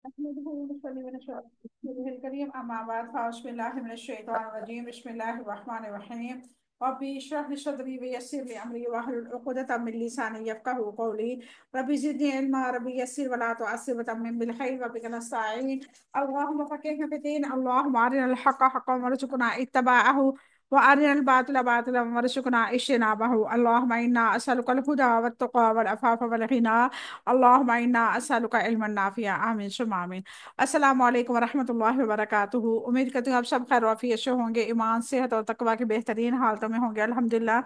نحمده ونصلي ونسلم على رسوله الكريم أما بعد فأعوذ بالله من الشيطان الرجيم بسم الله الرحمن الرحيم ربي اشرح لي صدري ويسر لي أمري واحلل عقدة من لساني يفقهوا قولي ربي زدني علما ربي يسر ولا تعسر وتمم بالخير وبك نستعين اللهم فقهنا في الدين اللهم أرنا الحق حقا وارزقنا اتباعه وأرنا الباطل باطلا وارزقنا اجتنابه اللهم إنا أسألك الهدى والتقى والعفاف والغنى اللهم انا اسالک علما نافعا آمین ثم آمین۔ السلام علیکم ورحمۃ اللہ وبرکاتہ۔ امید کرتی ہوں آپ سب خیر وافیت سے ہوں گے، ایمان صحت اور تقوی کی بہترین حالتوں میں ہوں گے الحمدللہ۔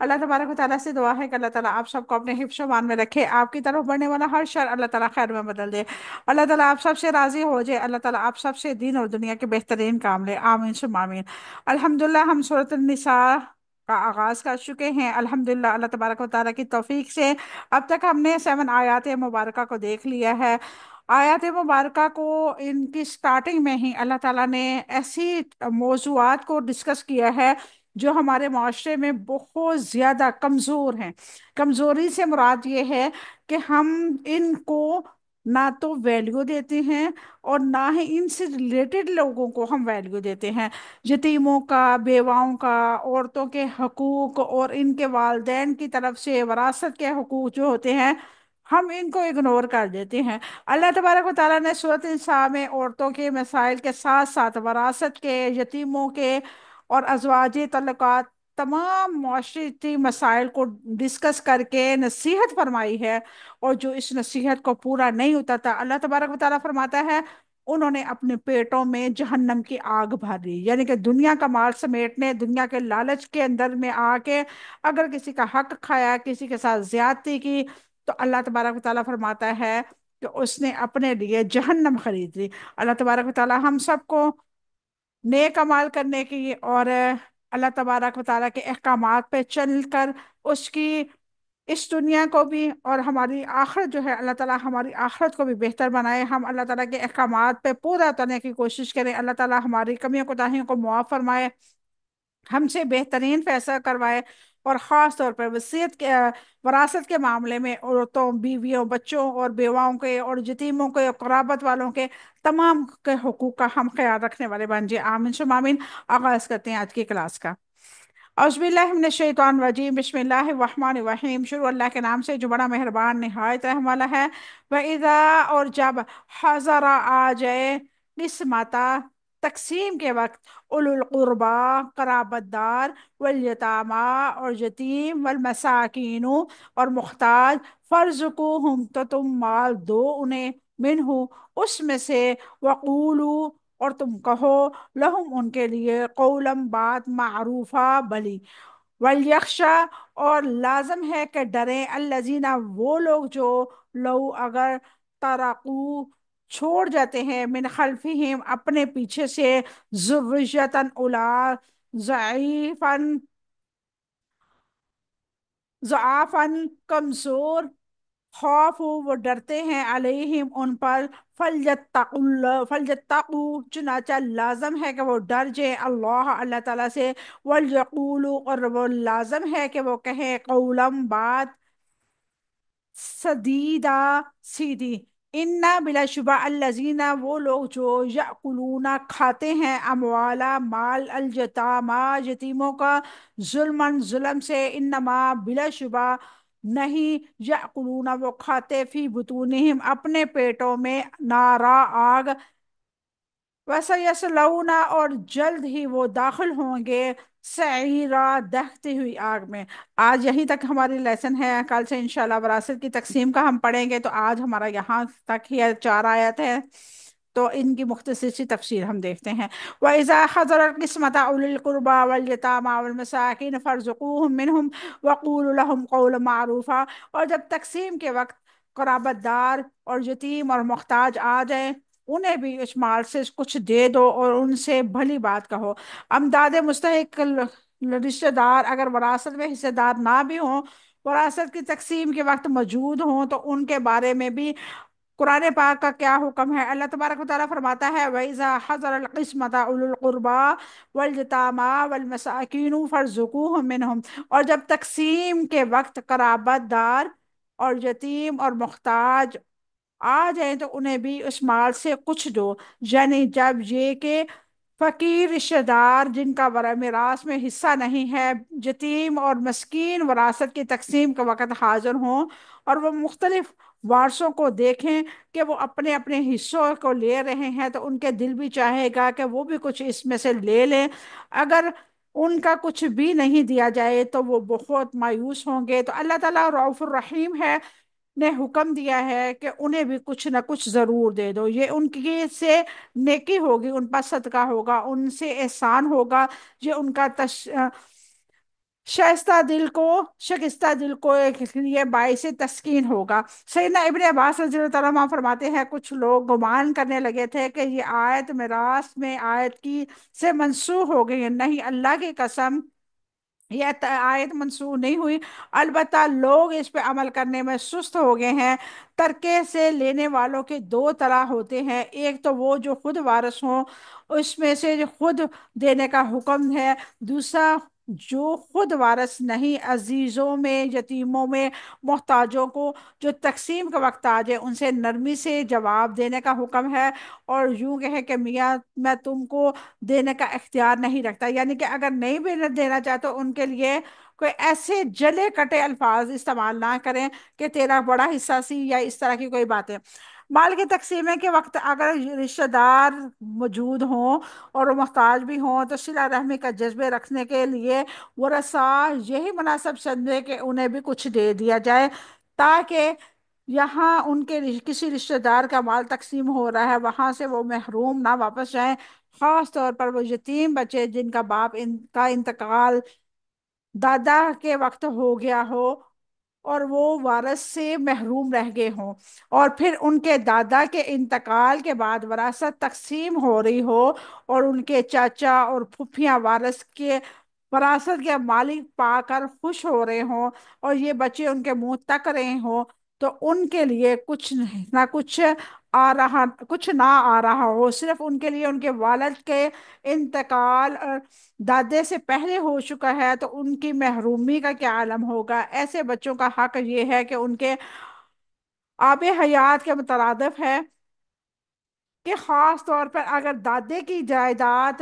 اللہ تبارک و تعالیٰ سے دعا ہے کہ اللہ تعالیٰ آپ سب کو اپنے حفظ و امان میں رکھے، آپ کی طرف بڑھنے والا ہر شر اللہ تعالیٰ خیر میں بدل دے، اللہ تعالیٰ آپ سب سے راضی ہو جائے، اللہ تعالیٰ آپ سب سے دین اور دنیا کے بہترین کام لے، آمین ثم آمین۔ الحمدللہ ہم سورۃ النساء کا آغاز کر چکے ہیں الحمدللہ اللہ تبارک و تعالیٰ کی توفیق سے۔ اب تک ہم نے 7 آیات مبارکہ کو دیکھ لیا ہے۔ آیات مبارکہ کو ان کی سٹارٹنگ میں ہی اللہ تعالیٰ نے ایسی موضوعات کو ڈسکس کیا ہے جو ہمارے معاشرے میں بہت زیادہ کمزور ہیں۔ کمزوری سے مراد یہ ہے کہ ہم ان کو نہ تو ویلیو دیتے ہیں اور نہ ہی ان سے ریلیٹڈ لوگوں کو ہم ویلیو دیتے ہیں۔ یتیموں کا، بیواؤں کا، عورتوں کے حقوق اور ان کے والدین کی طرف سے وراثت کے حقوق جو ہوتے ہیں ہم ان کو اگنور کر دیتے ہیں۔ اللہ تبارک و تعالیٰ نے سورۃ النساء میں عورتوں کے مسائل کے ساتھ ساتھ وراثت کے، یتیموں کے اور ازواجی تعلقات، تمام معاشرتی مسائل کو ڈسکس کر کے نصیحت فرمائی ہے، اور جو اس نصیحت کو پورا نہیں اترتا اللہ تبارک و تعالیٰ فرماتا ہے انہوں نے اپنے پیٹوں میں جہنم کی آگ بھر دی۔ یعنی کہ دنیا کا مال سمیٹنے، دنیا کے لالچ کے اندر میں آ کے اگر کسی کا حق کھایا، کسی کے ساتھ زیادتی کی، تو اللہ تبارک و تعالیٰ فرماتا ہے کہ اس نے اپنے لیے جہنم خرید لی۔ اللہ تبارک و تعالیٰ ہم سب کو نیک عمال کرنے کی اور اللہ تبارک و تعالیٰ کے احکامات پہ چل کر اس کی اس دنیا کو بھی اور ہماری آخرت جو ہے اللہ تعالیٰ ہماری آخرت کو بھی بہتر بنائے۔ ہم اللہ تعالیٰ کے احکامات پہ پورا اترنے کی کوشش کریں، اللہ تعالیٰ ہماری کمیوں کوتاہیوں کو معاف فرمائے، ہم سے بہترین فیصلہ کروائے، اور خاص طور پر وصیت کے وراثت کے معاملے میں عورتوں، بیویوں، بچوں اور بیواؤں کے اور یتیموں کے اور قرابت والوں کے تمام کے حقوق کا ہم خیال رکھنے والے بن جائیں، آمین ثم آمین۔ آغاز کرتے ہیں آج کی کلاس کا۔ اعوذ باللہ من الشیطان الرجیم بسم اللہ الرحمن الرحیم، شروع اللہ کے نام سے جو بڑا مہربان نہایت رحم والا ہے۔ وَإِذَا اور جب حضر آ جائے، قسمتا تقسیم کے وقت، اولو القربا قرابت دار، والیتاما اور یتیم، والمساکین اور محتاج، فرزقوہم تو تم مال دو انہیں، منہ اس میں سے، وقولو اور تم کہو، لہم ان کے لیے، قولم بات معروفہ بلی، ولیخشا اور لازم ہے کہ ڈریں، الذین وہ لوگ جو، لو اگر، ترکو چھوڑ جاتے ہیں، من خلفہم اپنے پیچھے سے، ذریۃً اولاد، ضعیفاً ضعافاً کمزور، خوف وہ ڈرتے ہیں، علیہم ان پر، فلیتقو چنانچہ لازم ہے کہ وہ ڈر جائیں اللہ اللہ تعالیٰ سے، ولیقولوا اور وہ لازم ہے کہ وہ کہیں، قولم بات، سدیدہ سیدھی، انا بلا شبہ، الذین وہ لوگ جو، یأکلون کھاتے ہیں، اموالا مال، الیتاما یتیموں کا، ظلمن ظلم سے، انما بلا شبہ نہیں، یأکلون وہ کھاتے، فی بطونہم اپنے پیٹوں میں، نارا آگ، وَسَيَصْلَوْنَ اور جلد ہی وہ داخل ہوں گے، سعیرا دہتی ہوئی آگ میں۔ آج یہیں تک ہماری لیسن ہے، کل سے انشاءاللہ وراثت کی تقسیم کا ہم پڑھیں گے، تو آج ہمارا یہاں تک ہی 4 آیت ہے، تو ان کی مختصر سی تفسیر ہم دیکھتے ہیں۔ وَإِذَا حَضَرَ الْقِسْمَةَ أُولُو الْقُرْبَى وَالْيَتَامَى وَالْمَسَاكِينَ فَارْزُقُوهُم مِّنْهُ وَقُولُوا لَهُمْ قَوْلًا مَّعْرُوفًا اور جب تقسیم کے وقت قرابت دار اور یتیم اور محتاج آ جائیں، انہیں بھی اس مال سے کچھ دے دو اور ان سے بھلی بات کہو۔ امداد مستحق رشتہ دار اگر وراثت میں حصہ دار نہ بھی ہوں، وراثت کی تقسیم کے وقت موجود ہوں، تو ان کے بارے میں بھی قرآن پاک کا کیا حکم ہے۔ اللہ تبارک و تعالیٰ فرماتا ہے، وَإِذَا حَضَرَ الْقِسْمَةَ أُولُو الْقُرْبَى وَالْيَتَامَى وَالْمَسَاكِينُ فَارْزُقُوهُم مِّنْهُ اور جب تقسیم کے وقت قرابت دار اور یتیم اور محتاج آ جائیں تو انہیں بھی اس مال سے کچھ دو۔ یعنی جب یہ کہ فقیر رشتہ دار جن کا میراث میں حصہ نہیں ہے، یتیم اور مسکین وراثت کی تقسیم کے وقت حاضر ہوں اور وہ مختلف وارثوں کو دیکھیں کہ وہ اپنے اپنے حصوں کو لے رہے ہیں، تو ان کے دل بھی چاہے گا کہ وہ بھی کچھ اس میں سے لے لیں۔ اگر ان کا کچھ بھی نہیں دیا جائے تو وہ بہت مایوس ہوں گے۔ تو اللہ تعالیٰ رؤوف الرحیم ہے، نے حکم دیا ہے کہ انہیں بھی کچھ نہ کچھ ضرور دے دو۔ یہ ان کی سے نیکی ہوگی، ان پر صدقہ ہوگا، ان سے احسان ہوگا، یہ ان کا شائستہ دل کو یہ باعث تسکین ہوگا۔ سیدنا ابن عباس رضی اللہ تعالیٰ عنہ فرماتے ہیں کچھ لوگ گمان کرنے لگے تھے کہ یہ آیت میراث میں آیت کی سے منسوخ ہو گئی ہے۔ نہیں، اللہ کی قسم، یہ آیت منسوخ نہیں ہوئی، البتہ لوگ اس پہ عمل کرنے میں سست ہو گئے ہیں۔ ترکے سے لینے والوں کے دو طرح ہوتے ہیں، ایک تو وہ جو خود وارث ہوں، اس میں سے جو خود دینے کا حکم ہے، دوسرا جو خود وارث نہیں، عزیزوں میں، یتیموں میں، محتاجوں کو جو تقسیم کا وقت آ جائے ان سے نرمی سے جواب دینے کا حکم ہے، اور یوں کہے کہ میاں میں تم کو دینے کا اختیار نہیں رکھتا، یعنی کہ اگر نہیں بھی دینا چاہتے ان کے لیے کوئی ایسے جلے کٹے الفاظ استعمال نہ کریں کہ تیرا بڑا حصہ سی، یا اس طرح کی کوئی باتیں۔ مال کی تقسیم کے وقت اگر رشتہ دار موجود ہوں اور وہ محتاج بھی ہوں تو صلہ رحمی کا جذبے رکھنے کے لیے ورثاء یہی مناسب سمجھے کہ انہیں بھی کچھ دے دیا جائے، تاکہ یہاں ان کے کسی رشتہ دار کا مال تقسیم ہو رہا ہے وہاں سے وہ محروم نہ واپس جائیں، خاص طور پر وہ یتیم بچے جن کا باپ ان کا انتقال دادا کے وقت ہو گیا ہو اور وہ وارث سے محروم رہ گئے ہوں، اور پھر ان کے دادا کے انتقال کے بعد وراثت تقسیم ہو رہی ہو اور ان کے چاچا اور پھوپھیاں وارث کے وراثت کے مالک پا کر خوش ہو رہے ہوں اور یہ بچے ان کے منہ تک رہے ہوں، تو ان کے لیے کچھ نہ کچھ نہ آ رہا ہو، صرف ان کے لیے ان کے والد کے انتقال دادے سے پہلے ہو چکا ہے تو ان کی محرومی کا کیا عالم ہوگا۔ ایسے بچوں کا حق یہ ہے کہ ان کے آب حیات کے مترادف ہے کہ خاص طور پر اگر دادے کی جائیداد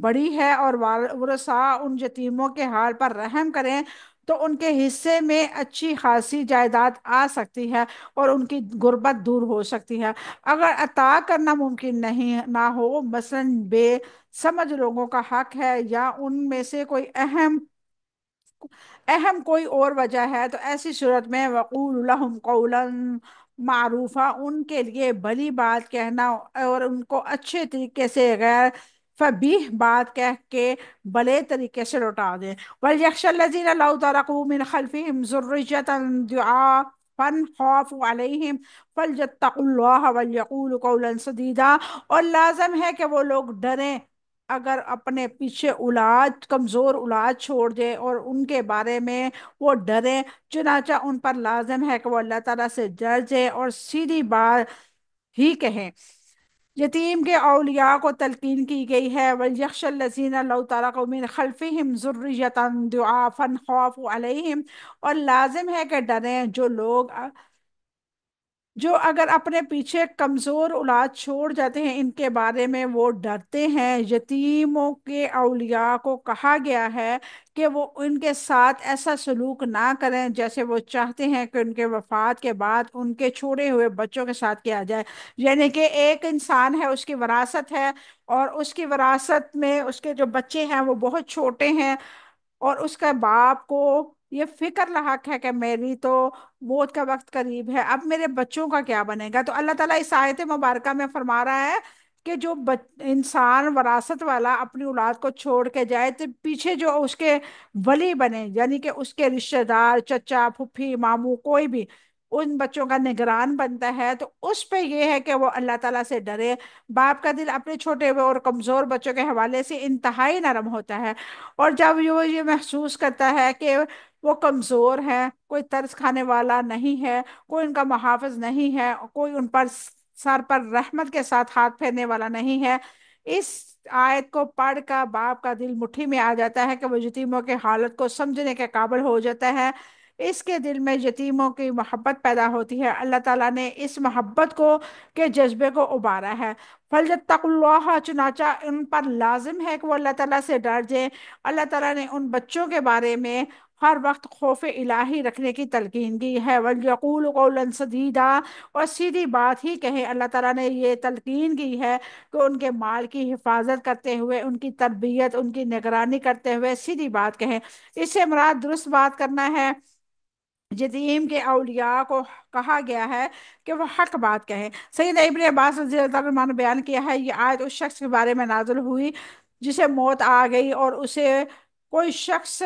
بڑی ہے اور ورثاء ان یتیموں کے حال پر رحم کریں تو ان کے حصے میں اچھی خاصی جائیداد آ سکتی ہے اور ان کی غربت دور ہو سکتی ہے۔ اگر عطا کرنا ممکن نہیں نہ ہو، مثلاً بے سمجھ لوگوں کا حق ہے یا ان میں سے کوئی اہم کوئی اور وجہ ہے، تو ایسی صورت میں وقول لهم قولا معروفہ، ان کے لیے بھلی بات کہنا اور ان کو اچھے طریقے سے غیر فبیح بات کہہ کے بھلے طریقے سے لوٹا دیں۔ وَلْيَخْشَ الَّذِينَ لَوْ تَرَكُوا مِنْ خَلْفِهِمْ ذُرِّيَّةً ضِعَافًا خَافُوا عَلَيْهِمْ فَلْيَتَّقُوا اللَّهَ وَلْيَقُولُوا قَوْلًا سَدِيدًا، اور لازم ہے کہ وہ لوگ ڈریں اگر اپنے پیچھے کمزور اولاد چھوڑ دے اور ان کے بارے میں وہ ڈریں، چنانچہ ان پر لازم ہے کہ وہ اللہ تعالیٰ سے ڈر جائیں اور سیدھی بات ہی کہیں۔ یتیم کے اولیاء کو تلقین کی گئی ہے وَلْيَخْشَ الَّذِينَ لَوْ تَرَكُوا مِنْ خَلْفِهِمْ ذُرِّيَّةً ضِعَافًا خَافُوا عَلَيْهِمْ، اور لازم ہے کہ ڈریں جو اگر اپنے پیچھے کمزور اولاد چھوڑ جاتے ہیں ان کے بارے میں وہ ڈرتے ہیں۔ یتیموں کے اولیاء کو کہا گیا ہے کہ وہ ان کے ساتھ ایسا سلوک نہ کریں جیسے وہ چاہتے ہیں کہ ان کے وفات کے بعد ان کے چھوڑے ہوئے بچوں کے ساتھ کیا جائے، یعنی کہ ایک انسان ہے، اس کی وراثت ہے اور اس کی وراثت میں اس کے جو بچے ہیں وہ بہت چھوٹے ہیں اور اس کا باپ کو یہ فکر لاحق ہے کہ میری تو موت کا وقت قریب ہے، اب میرے بچوں کا کیا بنے گا۔ تو اللہ تعالیٰ اس آیت مبارکہ میں فرما رہا ہے کہ جو انسان وراثت والا اپنی اولاد کو چھوڑ کے جائے تو پیچھے جو اس کے ولی بنے، یعنی کہ اس کے رشتہ دار، چچا، پھپھی، ماموں، کوئی بھی ان بچوں کا نگران بنتا ہے، تو اس پہ یہ ہے کہ وہ اللہ تعالیٰ سے ڈرے۔ باپ کا دل اپنے چھوٹے ہوئے اور کمزور بچوں کے حوالے سے انتہائی نرم ہوتا ہے، اور جب وہ یہ محسوس کرتا ہے کہ وہ کمزور ہے، کوئی ترس کھانے والا نہیں ہے، کوئی ان کا محافظ نہیں ہے، کوئی ان پر سر پر رحمت کے ساتھ ہاتھ پھیرنے والا نہیں ہے، اس آیت کو پڑھ کر باپ کا دل مٹھی میں آ جاتا ہے کہ وہ یتیموں کے حالت کو سمجھنے کے قابل ہو جاتا ہے اس کے دل میں یتیموں کی محبت پیدا ہوتی ہے۔ اللہ تعالیٰ نے اس محبت کو کے جذبے کو ابارا ہے۔ فَلْيَتَّقُوا اللَّهَ، چنانچہ ان پر لازم ہے کہ وہ اللہ تعالیٰ سے ڈر جائیں۔ اللہ تعالیٰ نے ان بچوں کے بارے میں ہر وقت خوف الہی رکھنے کی تلقین کی ہے۔ وَلْيَقُولُوا قَوْلًا سَدِيدًا، اور سیدھی بات ہی کہیں۔ اللہ تعالیٰ نے یہ تلقین کی ہے کہ ان کے مال کی حفاظت کرتے ہوئے، ان کی تربیت، ان کی نگرانی کرتے ہوئے سیدھی بات کہیں۔ اس سے مراد درست بات کرنا ہے۔ یتیم کے اولیاء کو کہا گیا ہے کہ وہ حق بات کہیں۔ سیدنا ابن عباس رضی اللہ عنہ نے بیان کیا ہے، یہ آیت اس شخص کے بارے میں نازل ہوئی جسے موت آ گئی اور اسے کوئی شخص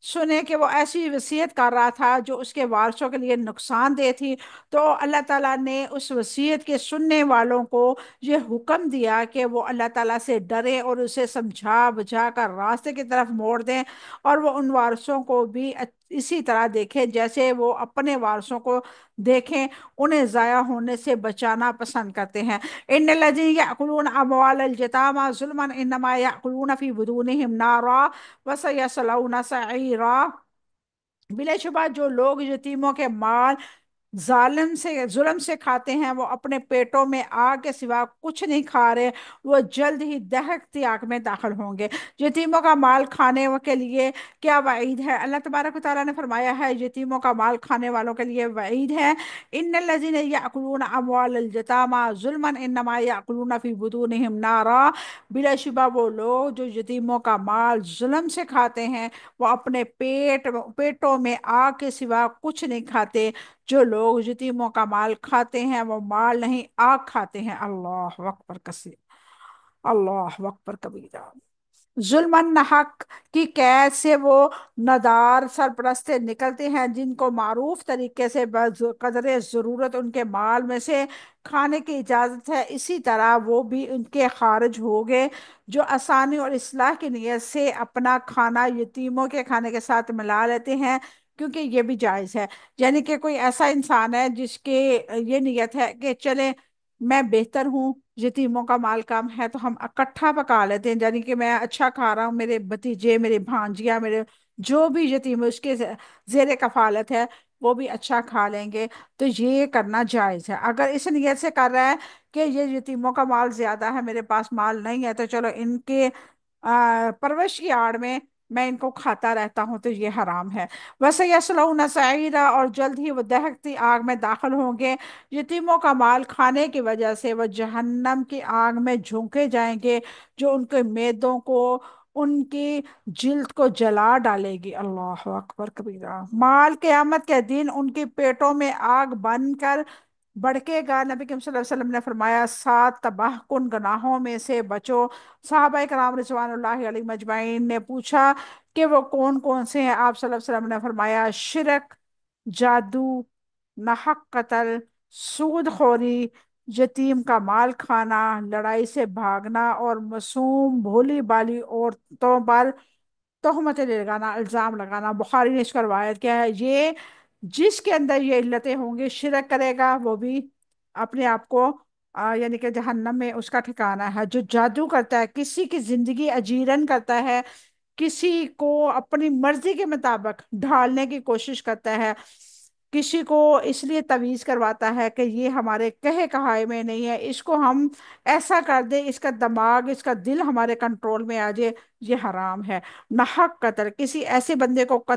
سنے کہ وہ ایسی وصیت کر رہا تھا جو اس کے وارثوں کے لیے نقصان دہ تھی، تو اللہ تعالیٰ نے اس وصیت کے سننے والوں کو یہ حکم دیا کہ وہ اللہ تعالیٰ سے ڈریں اور اسے سمجھا بجھا کر راستے کی طرف موڑ دیں، اور وہ ان وارثوں کو بھی اسی طرح دیکھیں جیسے وہ اپنے وارثوں کو دیکھیں، انہیں ضائع ہونے سے بچانا پسند کرتے ہیں۔ ان الذین یأکلون اموال الیتامی ظلما انما یأکلون فی بطونہم نارا وَسَيَصْلَوْنَ سَعِیرًا، بلا شبہ جو لوگ یتیموں کے مال ظلم سے کھاتے ہیں، وہ اپنے پیٹوں میں آگ کے سوا کچھ نہیں کھا رہے، وہ جلد ہی دہکتی آگ میں داخل ہوں گے۔ یتیموں کا مال کھانے کے لیے کیا وعید ہے؟ اللہ تبارک و تعالیٰ نے فرمایا ہے یتیموں کا مال کھانے والوں کے لیے وعید ہے۔ ان الذین یأکلون اموال الیتامی ظلما انما یأکلون فی بطونہم نارا، بلا شبہ وہ لوگ جو یتیموں کا مال ظلم سے کھاتے ہیں، وہ اپنے پیٹوں میں آگ کے سوا کچھ نہیں کھاتے۔ جو لوگ یتیموں کا مال کھاتے ہیں وہ مال نہیں، آگ کھاتے ہیں۔ اللہ اکبر کثیر، اللہ اکبر کبیرہ۔ ظلم حق کی قید سے وہ ندار سرپرست نکلتے ہیں جن کو معروف طریقے سے قدر ضرورت ان کے مال میں سے کھانے کی اجازت ہے، اسی طرح وہ بھی ان کے خارج ہو گئے جو آسانی اور اصلاح کی نیت سے اپنا کھانا یتیموں کے کھانے کے ساتھ ملا لیتے ہیں، کیونکہ یہ بھی جائز ہے۔ یعنی کہ کوئی ایسا انسان ہے جس کے یہ نیت ہے کہ چلیں میں بہتر ہوں، یتیموں کا مال کم ہے تو ہم اکٹھا پکا لیتے ہیں، یعنی کہ میں اچھا کھا رہا ہوں، میرے بھتیجے، میرے بھانجیاں، میرے جو بھی یتیم اس کے زیر کفالت ہے وہ بھی اچھا کھا لیں گے، تو یہ کرنا جائز ہے۔ اگر اس نیت سے کر رہا ہے کہ یہ یتیموں کا مال زیادہ ہے، میرے پاس مال نہیں ہے، تو چلو ان کے پرورش کی آڑ میں ان کو کھاتا رہتا ہوں، تو یہ حرام ہے۔ وَسَيَصْلَوْنَ سَعِیرًا، اور جلد ہی وہ دہکتی آگ میں داخل ہوں گے۔ یتیموں کا مال کھانے کی وجہ سے وہ جہنم کی آگ میں جھونکے جائیں گے جو ان کے معدوں کو، ان کی جلد کو جلا ڈالے گی۔ اللہ اکبر کبیرہ۔ مال قیامت کے دن ان کی پیٹوں میں آگ بن کر بڑکے گا۔ نبی کریم صلی اللہ علیہ وسلم نے فرمایا 7 تباہ کن گناہوں میں سے بچو۔ صحابہ کرام رضوان اللہ علیہ مجمعین نے پوچھا کہ وہ کون کون سے ہیں؟ آپ صلی اللہ علیہ وسلم نے فرمایا شرک، جادو، ناحق قتل، سود خوری، یتیم کا مال کھانا، لڑائی سے بھاگنا، اور معصوم بھولی بالی عورتوں پر تہمتیں لگانا، الزام لگانا۔ بخاری نے اس کا روایت کیا ہے۔ یہ جس کے اندر یہ علتیں ہوں گی، شرک کرے گا وہ بھی اپنے آپ کو یعنی کہ جہنم میں اس کا ٹھکانہ ہے۔ جو جادو کرتا ہے، کسی کی زندگی اجیرن کرتا ہے، کسی کو اپنی مرضی کے مطابق ڈھالنے کی کوشش کرتا ہے، کسی کو اس لیے تعویذ کرواتا ہے کہ یہ ہمارے کہے کہائے میں نہیں ہے، اس کو ہم ایسا کر دیں، اس کا دماغ، اس کا دل ہمارے کنٹرول میں آ جائے، یہ حرام ہے۔ ناحق قتل، کسی ایسے بندے کو قتل